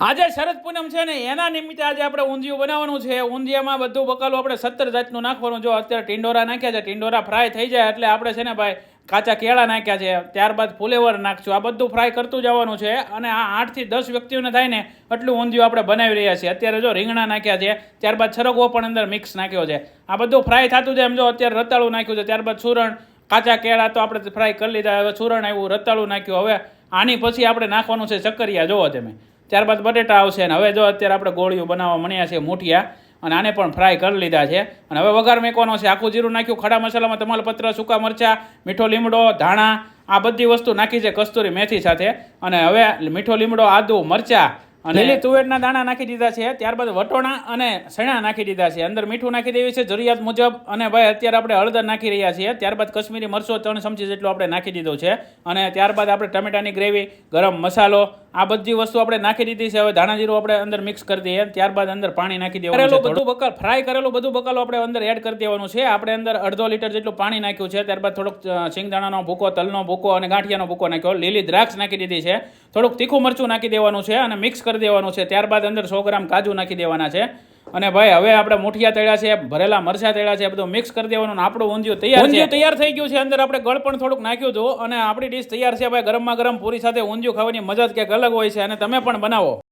આજે શરદ પૂનમ છે ને એના નિમિત્તે આજે આપણે ઊંધિયું બનાવવાનું છે। ઊંધિયામાં બધું બકાલું આપણે 17 જાતનું નાખવાનું। જો અત્યારે ટીંડોરા નાખ્યા છે, ટીંડોરા ફ્રાય થઈ જાય એટલે આપણે છે ને ભાઈ કાચા કેળા નાખ્યા છે, ત્યારબાદ ફુલેવર નાખશું। આ બધું ફ્રાય કરતું જવાનું છે અને આ 8 થી 10 વ્યક્તિઓને થાય ને એટલું ઊંધિયું આપણે બનાવી રહ્યા છીએ। અત્યારે જો રીંગણા નાખ્યા છે, ત્યારબાદ સરગવો પણ અંદર મિક્સ નાખ્યો છે। આ બધું ફ્રાય થતું જાય। એમ જો અત્યારે રતાળું નાખ્યું છે, ત્યારબાદ સુરણ, કાચા કેળા તો આપણે ફ્રાય કરી લીધા, હવે સુરણ આવ્યું, રતાળું નાખ્યું। હવે આની પછી આપણે નાખવાનું છે ચક્કરિયા, જોવો તમે, ત્યારબાદ બટેટા આવશે। અને હવે જો અત્યારે આપણે ગોળીઓ બનાવવા મળ્યા છે મૂઠિયા, અને આને પણ ફ્રાય કરી લીધા છે। અને હવે વઘાર મેકવાનો છે। આખું જીરું નાખ્યું, ખડા મસાલામાં તમાલપત્ર, સૂકા મરચાં, મીઠો લીમડો, ધાણા, આ બધી વસ્તુ નાખી છે કસ્તુરી મેથી સાથે। અને હવે મીઠો લીમડો, આદુ, મરચાં અને લીલી તુવેરના દાણા નાખી દીધા છે। ત્યારબાદ વટોણા અને સણા નાખી દીધા છે। અંદર મીઠું નાખી દેવી છે જરૂરિયાત મુજબ। અને ભાઈ અત્યારે આપણે હળદર નાખી રહ્યા છીએ। ત્યારબાદ કશ્મીરી મરચો 3 ચમચી જેટલો આપણે નાખી દીધો છે। અને ત્યારબાદ આપણે ટમેટાની ગ્રેવી, ગરમ મસાલો, આ બધી વસ્તુ આપણે નાખી દીધી છે। હવે ધાણા જીરું આપણે અંદર મિક્સ કરી દઈએ, ત્યારબાદ અંદર પાણી નાખી દેવાનું છે। બધું બકાલ ફ્રાય કરેલું બધું બકાલો આપણે અંદર એડ કરી દેવાનું છે। આપણે અંદર અડધો લીટર જેટલું પાણી નાખ્યું છે। ત્યારબાદ થોડોક શિંગદાણાનો ભૂકો, તલનો ભૂકો અને ગાંઠિયાનો ભૂકો નાખ્યો, લીલી દ્રાક્ષ નાખી દીધી છે, થોડુંક તીખું મરચું નાખી દેવાનું છે અને મિક્સ કરી દેવાનું છે। ત્યારબાદ અંદર 100 ગ્રામ કાજુ નાખી દેવાના છે। અને ભાઈ હવે આપણે મુઠિયા તળ્યા છે, ભરેલા મરચા તળ્યા છે, બધું મિક્સ કરી દેવાનું। આપણું ઊંધિયું તૈયાર થઈ ગયું છે। અંદર આપણે ગળ પણ થોડુંક નાખ્યું હતું અને આપણી ડીશ તૈયાર છે। ભાઈ ગરમમાં ગરમ પૂરી સાથે ઊંધિયું ખાવાની મજા જ કંઈક અલગ હોય છે, અને તમે પણ બનાવો।